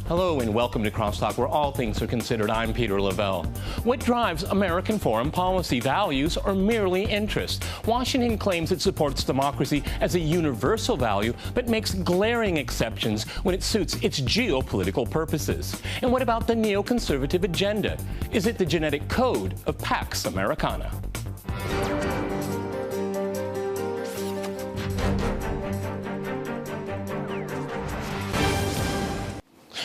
Hello and welcome to CrossTalk, where all things are considered. I'm Peter Lavelle. What drives American foreign policy, values or merely interest? Washington claims it supports democracy as a universal value, but makes glaring exceptions when it suits its geopolitical purposes. And what about the neoconservative agenda? Is it the genetic code of Pax Americana?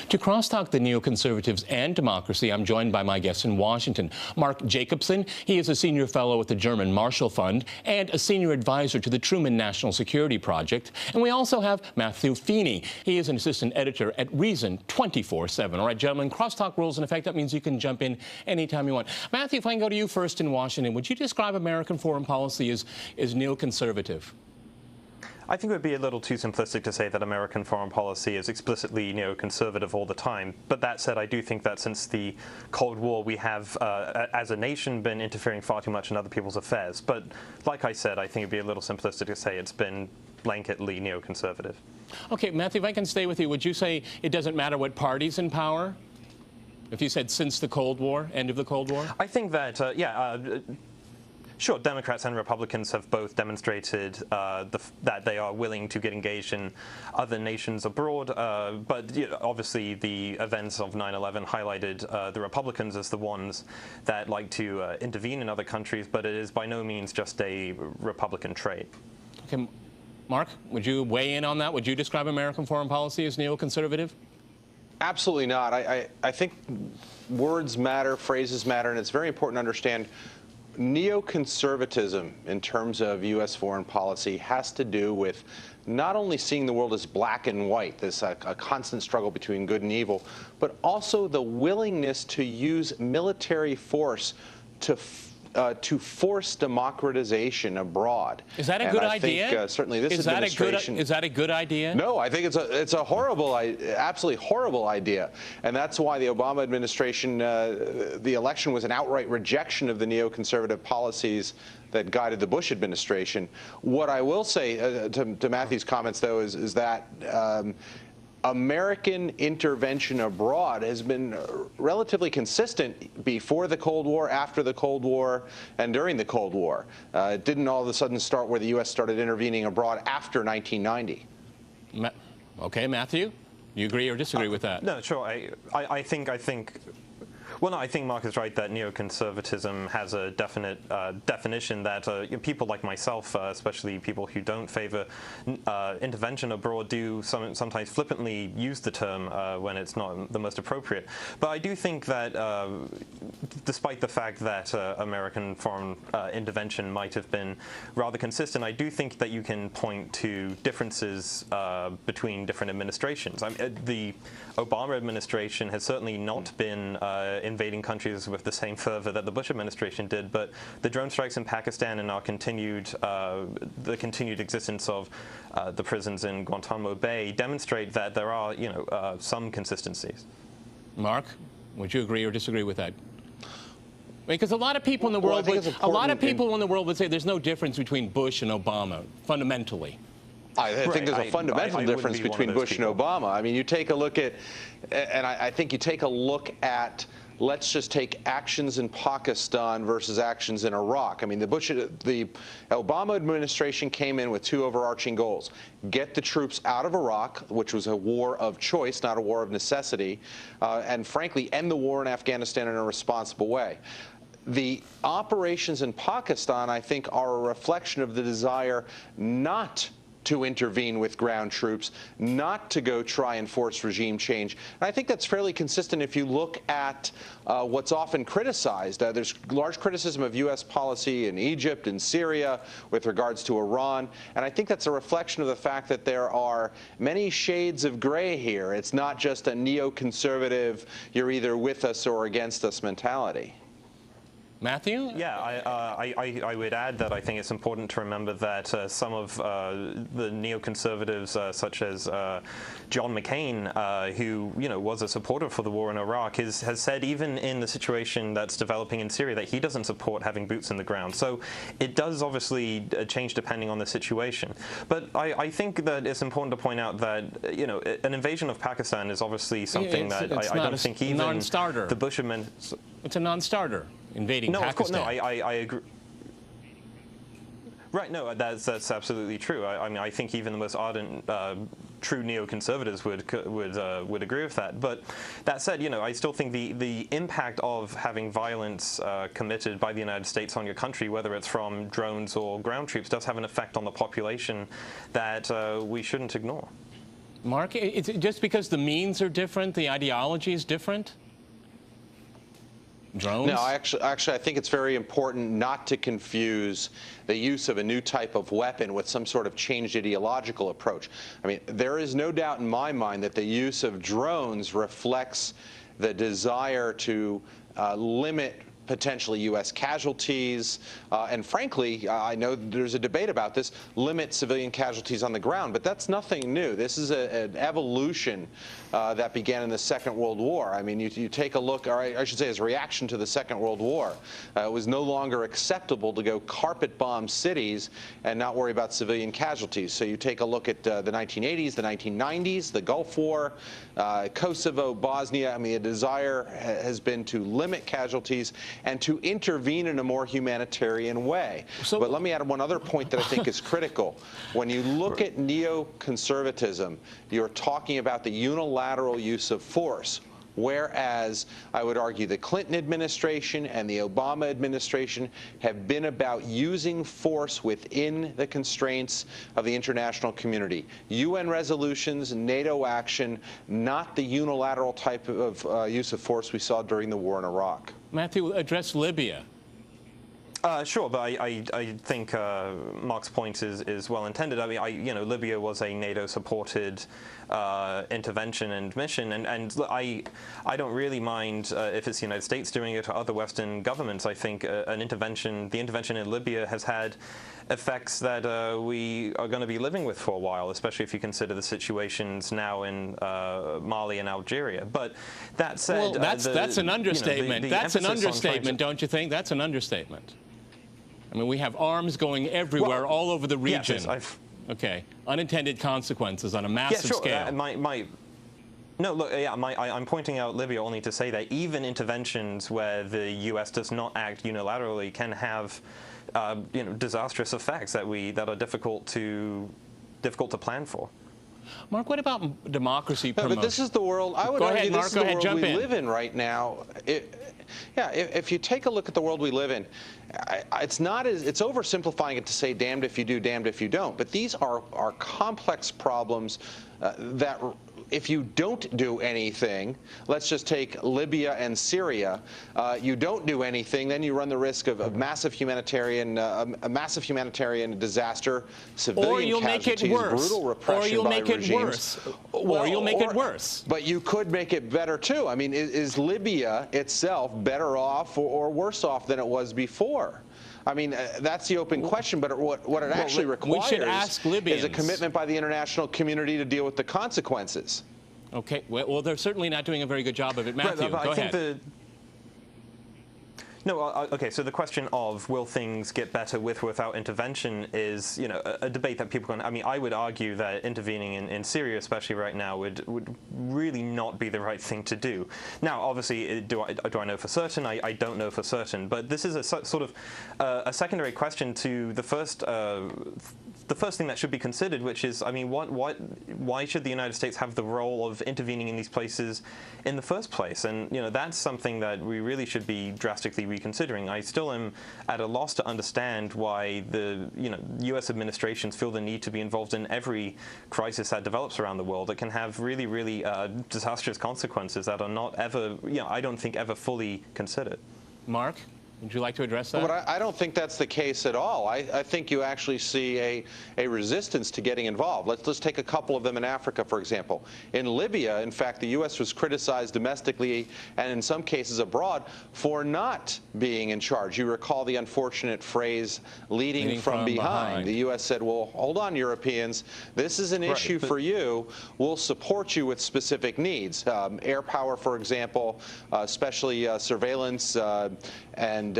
To crosstalk the neoconservatives and democracy, I'm joined by my guests in Washington. Mark Jacobson, he is a senior fellow at the German Marshall Fund and a senior advisor to the Truman National Security Project. And we also have Matthew Feeney. He is an assistant editor at Reason 24/7. All right, gentlemen, crosstalk rules in effect. That means you can jump in anytime you want. Matthew, if I can go to you first in Washington, would you describe American foreign policy as neoconservative? I think it would be a little too simplistic to say that American foreign policy is explicitly neoconservative all the time. But that said, I do think that since the Cold War, we have, as a nation, been interfering far too much in other people's affairs. But like I said, I think it would be a little simplistic to say it's been blanketly neoconservative. Okay, Matthew, if I can stay with you, would you say it doesn't matter what party's in power? If you said since the Cold War, end of the Cold War? I think that, sure, Democrats and Republicans have both demonstrated that they are willing to get engaged in other nations abroad, but obviously the events of 9/11 highlighted the Republicans as the ones that like to intervene in other countries, but it is by no means just a Republican trait. Okay, Mark, would you weigh in on that? Would you describe American foreign policy as neoconservative? Absolutely not. I think words matter, phrases matter, and it's very important to understand neoconservatism in terms of U.S. foreign policy has to do with not only seeing the world as black and white, this a constant struggle between good and evil, but also the willingness to use military force to force democratization abroad. Is that a good idea? I think certainly this administration. Is that a good idea? No, I think it's a horrible, absolutely horrible idea, and that's why the Obama administration, the election was an outright rejection of the neoconservative policies that guided the Bush administration. What I will say to Matthew's comments, though, is that American intervention abroad has been relatively consistent before the Cold War, after the Cold War, and during the Cold War. It didn't all of a sudden start where the U.S. started intervening abroad after 1990. Okay, Matthew, do you agree or disagree with that? No, sure. I think. Well, no, I think Mark is right that neoconservatism has a definite definition that people like myself, especially people who don't favor intervention abroad, do sometimes flippantly use the term when it's not the most appropriate. But I do think that despite the fact that American foreign intervention might have been rather consistent, I do think that you can point to differences between different administrations. The Obama administration has certainly not been invading countries with the same fervor that the Bush administration did, but the drone strikes in Pakistan and our the continued existence of the prisons in Guantanamo Bay demonstrate that there are, some consistencies. Mark, would you agree or disagree with that? Because a lot of people in the world, would say there's no difference between Bush and Obama fundamentally. I think there's a fundamental difference between Bush and Obama. I mean, you take a look at, and I think you take a look at, let's just take actions in Pakistan versus actions in Iraq. I mean, the Obama administration came in with two overarching goals: get the troops out of Iraq, which was a war of choice, not a war of necessity, and frankly, end the war in Afghanistan in a responsible way. The operations in Pakistan, I think, are a reflection of the desire not to intervene with ground troops, not to go try and force regime change. And I think that's fairly consistent if you look at what's often criticized. There's large criticism of U.S. policy in Egypt and Syria with regards to Iran. And I think that's a reflection of the fact that there are many shades of gray here. It's not just a neoconservative, you're either with us or against us mentality. Matthew? Yeah, I would add that I think it's important to remember that some of the neoconservatives, such as John McCain, who was a supporter for the war in Iraq, has said even in the situation that's developing in Syria that he doesn't support having boots in the ground. So it does obviously change depending on the situation. But I think that it's important to point out that an invasion of Pakistan is obviously something that I don't think even the Bush administration. It's a non-starter. Invading Pakistan. Of course, no, I agree. Right, no, that's absolutely true. I mean, I think even the most ardent, true neoconservatives would agree with that. But that said, I still think the impact of having violence committed by the United States on your country, whether it's from drones or ground troops, does have an effect on the population that we shouldn't ignore. Mark, it's just because the means are different, the ideology is different? Drones? No, actually, I think it's very important not to confuse the use of a new type of weapon with some sort of changed ideological approach. I mean, there is no doubt in my mind that the use of drones reflects the desire to limit potentially U.S. casualties, and frankly, I know there's a debate about this, limit civilian casualties on the ground, but that's nothing new. This is an evolution that began in the Second World War. I mean, you take a look, or I should say as a reaction to the Second World War, it was no longer acceptable to go carpet bomb cities and not worry about civilian casualties. So you take a look at the 1980s, the 1990s, the Gulf War, Kosovo, Bosnia. I mean, the desire has been to limit casualties and to intervene in a more humanitarian way. But let me add one other point that I think is critical. When you look at neoconservatism, you're talking about the unilateral use of force, whereas I would argue the Clinton administration and the Obama administration have been about using force within the constraints of the international community. UN resolutions, NATO action, not the unilateral type of use of force we saw during the war in Iraq. Matthew, address Libya. Sure, but I think Mark's point is well intended. I mean, Libya was a NATO-supported intervention and mission, and I don't really mind if it's the United States doing it or other Western governments. I think the intervention in Libya has had effects that we are going to be living with for a while, especially if you consider the situations now in Mali and Algeria. But that said, well, that's an understatement. That's an understatement, don't you think? That's an understatement. I mean, we have arms going everywhere, all over the region. Yes, okay, unintended consequences on a massive scale. No, look, I'm pointing out Libya only to say that even interventions where the U.S. does not act unilaterally can have, disastrous effects that are difficult to plan for. Mark, what about democracy promotion? But this is the world. I would argue this is the world we live in right now. If you take a look at the world we live in, it's oversimplifying it to say damned if you do, damned if you don't. But these are complex problems that if you don't do anything, let's just take Libya and Syria, you don't do anything, then you run the risk of a massive humanitarian disaster, civilian casualties, brutal repression by regimes. Or you'll make it worse. But you could make it better too. I mean, is Libya itself better off or worse off than it was before? I mean, that's the open question, but what it actually requires is a commitment by the international community to deal with the consequences. Okay, well, they're certainly not doing a very good job of it. Matthew, go ahead. No, okay, so the question of will things get better with or without intervention is, a debate that people can, I mean, I would argue that intervening in Syria, especially right now, would really not be the right thing to do. Now, obviously, do I know for certain? I don't know for certain, but this is a sort of a secondary question to the first thing that should be considered, which is, I mean, why should the United States have the role of intervening in these places in the first place? And, that's something that we really should be drastically reconsidering. I still am at a loss to understand why the U.S. administrations feel the need to be involved in every crisis that develops around the world. It can have really, really disastrous consequences that are not ever, I don't think, ever fully considered. Mark, Would you like to address that? But I don't think that's the case at all. I think you actually see a resistance to getting involved. Let's take a couple of them in Africa, for example. In Libya, in fact, the U.S. was criticized domestically and in some cases abroad for not being in charge. You recall the unfortunate phrase, leading from behind. The U.S. said, well, hold on, Europeans. This is an issue for you. We'll support you with specific needs. Air power, for example, especially surveillance and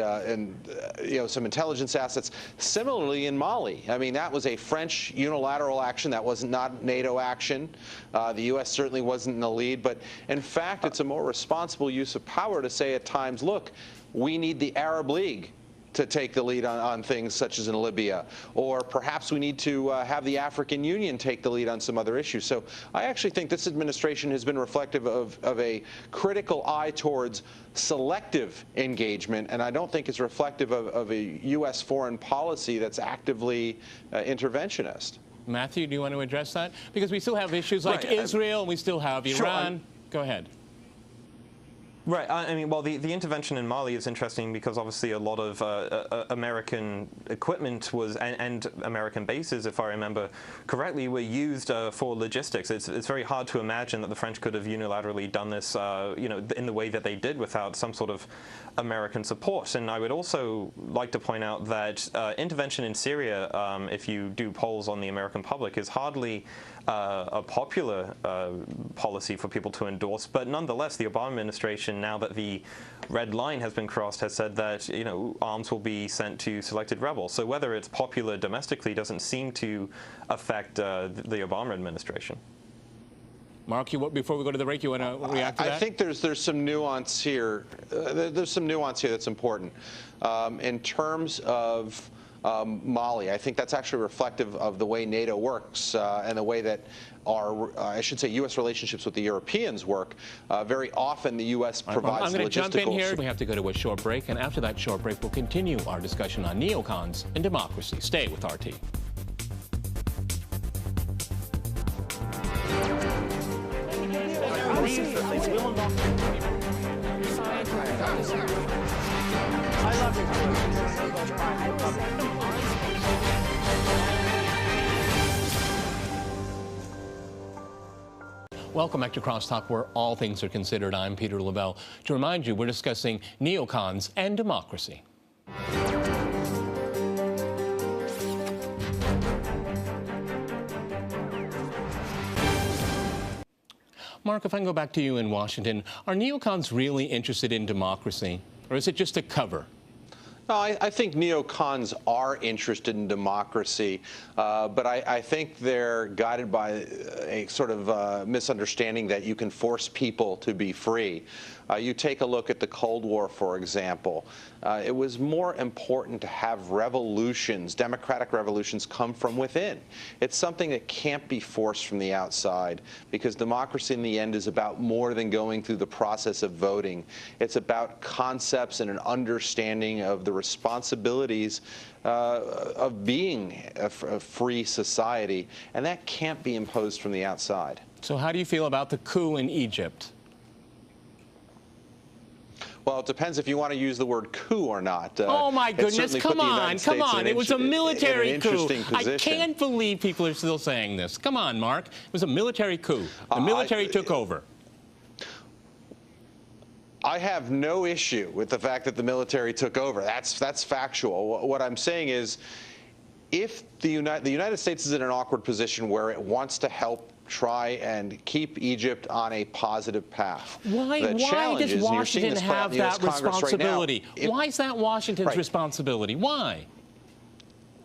some intelligence assets. Similarly in Mali, I mean, that was a French unilateral action. That was not NATO action. The U.S. certainly wasn't in the lead, but in fact, it's a more responsible use of power to say at times, look, we need the Arab League to take the lead on things such as in Libya, or perhaps we need to have the African Union take the lead on some other issues. So I actually think this administration has been reflective of a critical eye towards selective engagement, and I don't think it's reflective of a U.S. foreign policy that's actively interventionist. Matthew, do you want to address that? Because we still have issues like Israel, and we still have Iran. Go ahead. Right. I mean, well, the intervention in Mali is interesting because obviously a lot of American equipment was and American bases, if I remember correctly, were used for logistics. It's very hard to imagine that the French could have unilaterally done this, in the way that they did without some sort of American support. And I would also like to point out that intervention in Syria, if you do polls on the American public, is hardly a popular policy for people to endorse. But nonetheless, the Obama administration, now that the red line has been crossed, has said that arms will be sent to selected rebels. So whether it's popular domestically doesn't seem to affect the Obama administration. Mark, before we go to the break, you want to react to that? I think there's some nuance here. There's some nuance here that's important. In terms of Mali, I think that's actually reflective of the way NATO works and the way that I should say, U.S. relationships with the Europeans work. Very often, the U.S. provides logistical. I'm going to jump in here. We have to go to a short break, and after that short break, we'll continue our discussion on neocons and democracy. Stay with RT. Welcome back to CrossTalk, where all things are considered. I'm Peter Lavelle. To remind you, we're discussing neocons and democracy. Mark, if I can go back to you in Washington, are neocons really interested in democracy, or is it just a cover? No, I think neocons are interested in democracy, but I think they're guided by a sort of misunderstanding that you can force people to be free. You take a look at the Cold War, for example. It was more important to have revolutions, democratic revolutions, come from within. It's something that can't be forced from the outside, because democracy in the end is about more than going through the process of voting. It's about concepts and an understanding of the responsibilities of being a free society, and that can't be imposed from the outside. So how do you feel about the coup in Egypt? Well, it depends if you want to use the word coup or not. Oh, my goodness. Come on. It was a military coup. I can't believe people are still saying this. Come on, Mark. It was a military coup. The military took over. I have no issue with the fact that the military took over. That's factual. What I'm saying is, if the United States is in an awkward position where it wants to help try and keep Egypt on a positive path. Why does Washington have that responsibility? Why is that Washington's responsibility? Why?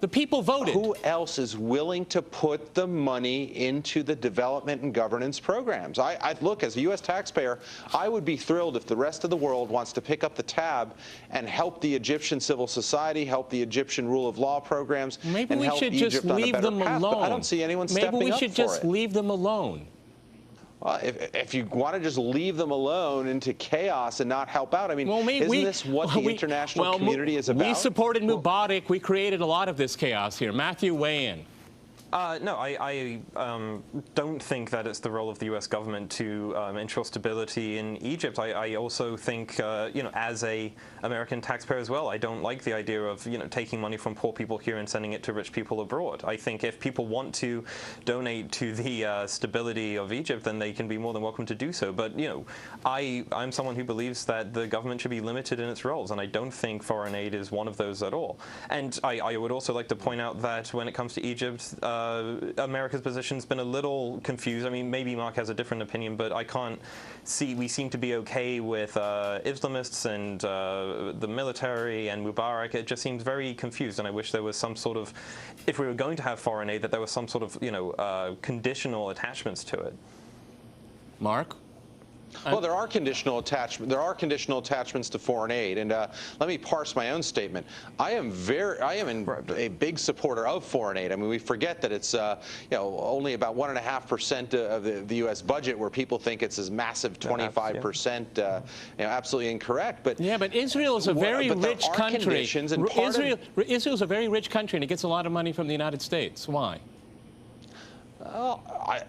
The people voted. Who else is willing to put the money into the development and governance programs? I look, as a U.S. taxpayer, I would be thrilled if the rest of the world wants to pick up the tab and help the Egyptian civil society, help the Egyptian rule of law programs, Maybe and we help should Egypt just on a leave better them path. alone. But I don't see anyone stepping up for it. Maybe we should just leave them alone. If you want to just leave them alone into chaos and not help out, I mean, isn't this what the international community is about? We supported Mubarak. We created a lot of this chaos here. Matthew, weigh in. No, I don't think that it's the role of the U.S. government to ensure stability in Egypt. I also think, as a American taxpayer as well, I don't like the idea of, taking money from poor people here and sending it to rich people abroad. I think if people want to donate to the stability of Egypt, then they can be more than welcome to do so. But, I'm someone who believes that the government should be limited in its roles, and I don't think foreign aid is one of those at all. And I would also like to point out that when it comes to Egypt, America's position's been a little confused. I mean, maybe Mark has a different opinion, but I can't see. We seem to be okay with Islamists and the military and Mubarak. It just seems very confused, and I wish there was some sort of, if we were going to have foreign aid, that there was some sort of, conditional attachments to it. Mark? Well, there are conditional attachments to foreign aid, and let me parse my own statement. I am a big supporter of foreign aid. I mean, we forget that it's only about 1.5% of the U.S. budget, where people think it's as massive 25%. Absolutely incorrect. But yeah, but Israel is a very rich country. Israel's a very rich country, and it gets a lot of money from the United States. Why? Well,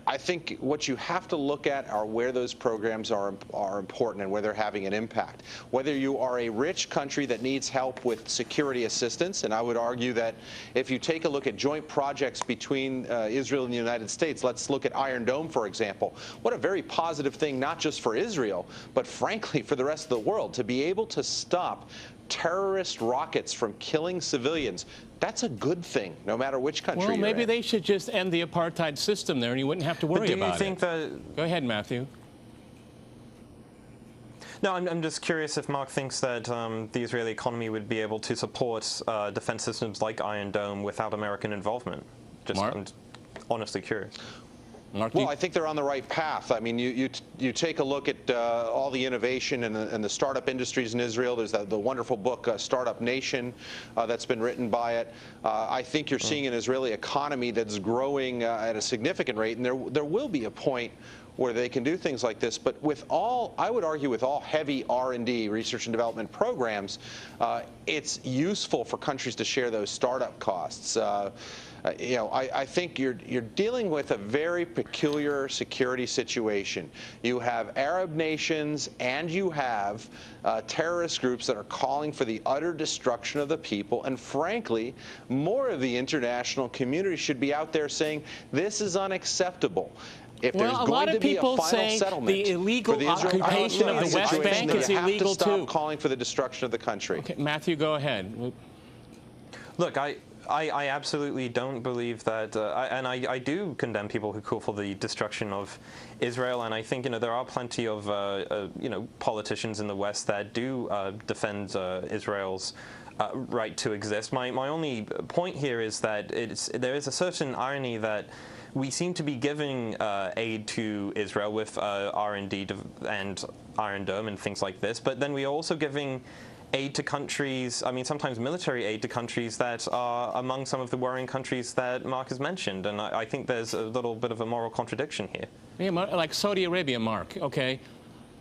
I think what you have to look at are where those programs are important and where they're having an impact. Whether you are a rich country that needs help with security assistance, and I would argue that if you take a look at joint projects between Israel and the United States, let's look at Iron Dome, for example. What a very positive thing, not just for Israel, but frankly for the rest of the world, to be able to stop terrorist rockets from killing civilians. That's a good thing, no matter which country you're in. Well, maybe they should just end the apartheid system there, and you wouldn't have to worry about it. Do you think that... Go ahead, Matthew. No, I'm just curious if Mark thinks that the Israeli economy would be able to support defense systems like Iron Dome without American involvement. Mark? I'm honestly curious. Mark, well, I think they're on the right path. I mean, you take a look at all the innovation and the startup industries in Israel. There's the wonderful book, Startup Nation, that's been written by it. I think you're seeing an Israeli economy that's growing at a significant rate, and there will be a point where they can do things like this. But with all, I would argue, with all heavy R&D, research and development programs, it's useful for countries to share those startup costs. I think you're dealing with a very peculiar security situation. You have Arab nations and you have terrorist groups that are calling for the utter destruction of the people. And frankly, more of the international community should be out there saying this is unacceptable. If there's going to be a final settlement, the illegal occupation of the West Bank is illegal too. You have to stop calling for the destruction of the country. Okay, Matthew, go ahead. Look, I absolutely don't believe that, and I do condemn people who call for the destruction of Israel, and I think there are plenty of politicians in the West that do defend Israel's right to exist. My only point here is that there is a certain irony that we seem to be giving aid to Israel with R&D and Iron Dome and things like this, but then we are also giving aid to countries, I mean, sometimes military aid to countries that are among some of the worrying countries that Mark has mentioned. And I think there's a little bit of a moral contradiction here. Yeah, like Saudi Arabia, Mark, okay?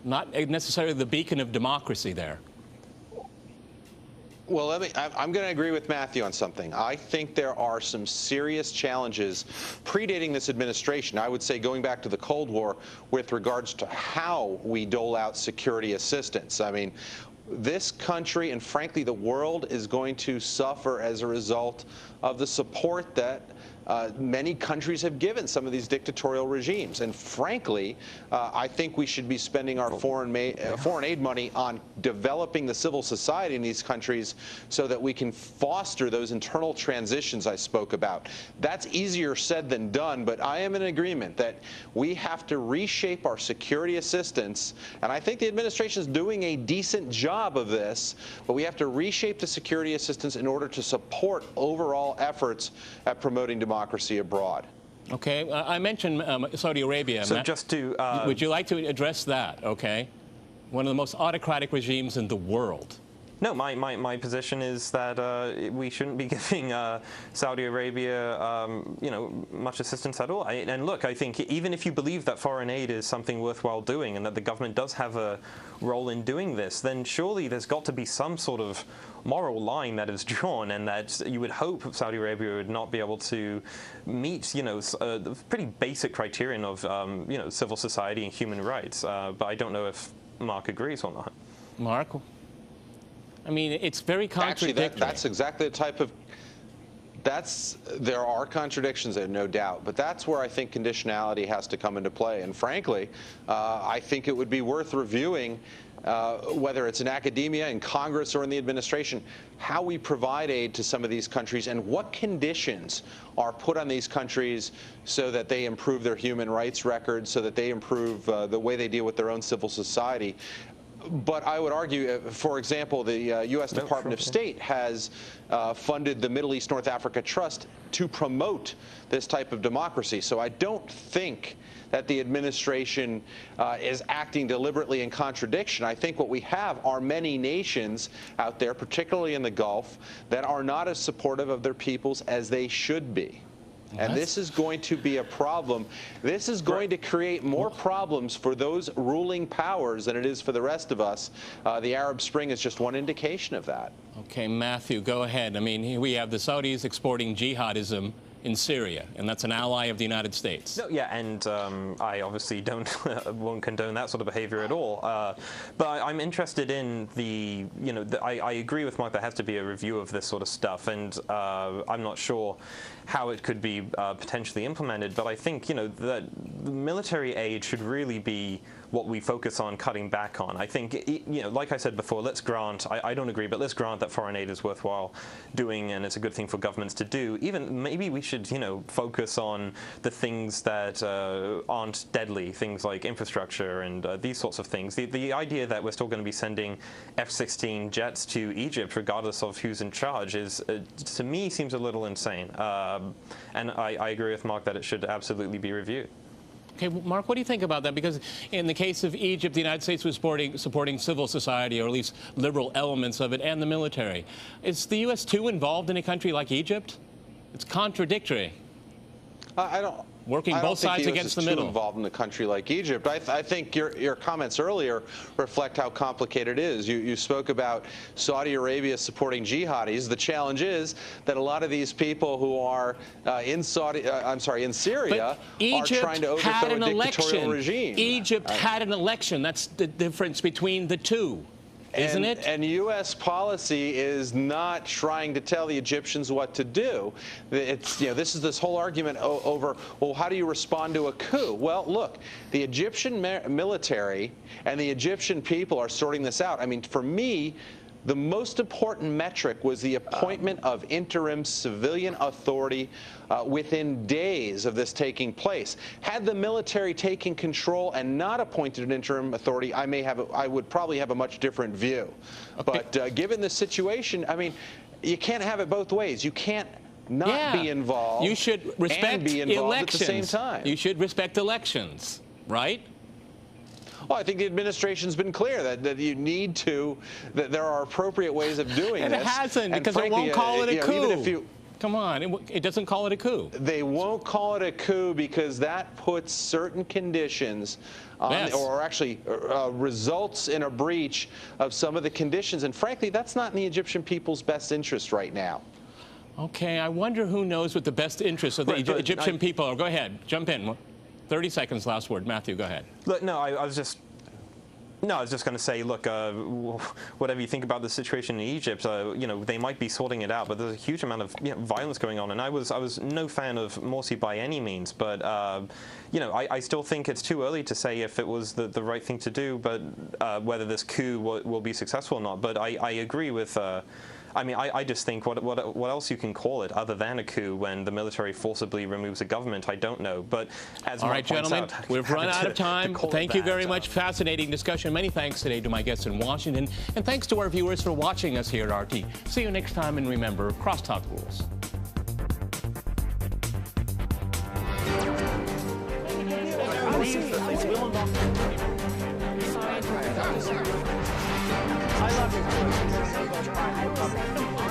Not necessarily the beacon of democracy there. Well, I'm going to agree with Matthew on something. I think there are some serious challenges predating this administration, I would say going back to the Cold War, with regards to how we dole out security assistance. I mean, this country and frankly the world is going to suffer as a result of the support that many countries have given some of these dictatorial regimes. And frankly, I think we should be spending our foreign aid money on developing the civil society in these countries so that we can foster those internal transitions I spoke about. That's easier said than done, but I am in agreement that we have to reshape our security assistance, and I think the administration is doing a decent job of this, but we have to reshape the security assistance in order to support overall efforts at promoting democracy abroad. Okay, I mentioned Saudi Arabia. So just to... would you like to address that, okay? One of the most autocratic regimes in the world. No, my position is that we shouldn't be giving Saudi Arabia, much assistance at all. And look, I think even if you believe that foreign aid is something worthwhile doing and that the government does have a role in doing this, then surely there's got to be some sort of moral line that is drawn, and that you would hope Saudi Arabia would not be able to meet, the pretty basic criterion of, civil society and human rights. But I don't know if Mark agrees or not. Mark? I mean, it's very contradictory. Actually, that's exactly the type of... There are contradictions there, no doubt, but that's where I think conditionality has to come into play. And frankly, I think it would be worth reviewing, whether it's in academia, in Congress, or in the administration, how we provide aid to some of these countries and what conditions are put on these countries so that they improve their human rights records, so that they improve the way they deal with their own civil society. But I would argue, for example, the U.S. Department of State has funded the Middle East North Africa Trust to promote this type of democracy. So I don't think that the administration is acting deliberately in contradiction. I think what we have are many nations out there, particularly in the Gulf, that are not as supportive of their peoples as they should be. And this is going to be a problem. This is going to create more problems for those ruling powers than it is for the rest of us. The Arab Spring is just one indication of that. Okay, Matthew, go ahead. I mean, here we have the Saudis exporting jihadism in Syria, and that's an ally of the United States. No, yeah, and I obviously won't condone that sort of behavior at all. But I'm interested in the, I agree with Mark, there has to be a review of this sort of stuff, and I'm not sure how it could be potentially implemented, but I think, that the military aid should really be what we focus on cutting back on. I think, like I said before, let's grant, I don't agree, but let's grant that foreign aid is worthwhile doing and it's a good thing for governments to do. Even maybe we should, focus on the things that aren't deadly, things like infrastructure and these sorts of things. The idea that we're still going to be sending F-16 jets to Egypt, regardless of who's in charge, is, to me, seems a little insane. And I agree with Mark that it should absolutely be reviewed. Okay, Mark, what do you think about that? Because in the case of Egypt, the United States was supporting civil society, or at least liberal elements of it, and the military. Is the U.S. too involved in a country like Egypt? It's contradictory. I don't both sides against the middle. Too involved in a country like Egypt. I think your comments earlier reflect how complicated it is. You spoke about Saudi Arabia supporting jihadis. The challenge is that a lot of these people who are in Syria are trying to overthrow a dictatorial regime. Egypt had an election. That's the difference between the two. Isn't it? And U.S. policy is not trying to tell the Egyptians what to do. It's, this whole argument over, well, how do you respond to a coup? Well, look, the Egyptian military and the Egyptian people are sorting this out. I mean, for me, the most important metric was the appointment of interim civilian authority within days of this taking place. Had the military taken control and not appointed an interim authority, I would probably have a much different view. Okay. But given the situation, I mean, you can't have it both ways. You can't not be involved. You should respect and be involved elections. At the same time. You should respect elections, right? Well, I think the administration's been clear that you need to, that there are appropriate ways of doing this. And it hasn't, because they won't call it a coup. Even if you, come on, it doesn't call it a coup. They won't call it a coup because that puts certain conditions on, or actually results in a breach of some of the conditions. And frankly, that's not in the Egyptian people's best interest right now. Okay, I wonder who knows what the best interests of the Egyptian people are. Go ahead, jump in. 30 seconds, last word. Matthew, go ahead. Look, no, I was just going to say, look, whatever you think about the situation in Egypt, they might be sorting it out, but there's a huge amount of violence going on. And I was no fan of Morsi by any means, but I still think it's too early to say if it was the right thing to do, but whether this coup will be successful or not. But I agree with. I mean, I just think what else you can call it other than a coup when the military forcibly removes a government, I don't know. But as all right, gentlemen, we've run out of time. Thank you very much. Fascinating discussion. Many thanks today to my guests in Washington, and thanks to our viewers for watching us here at RT. See you next time, and remember, crosstalk rules. I love his voice. He's so good.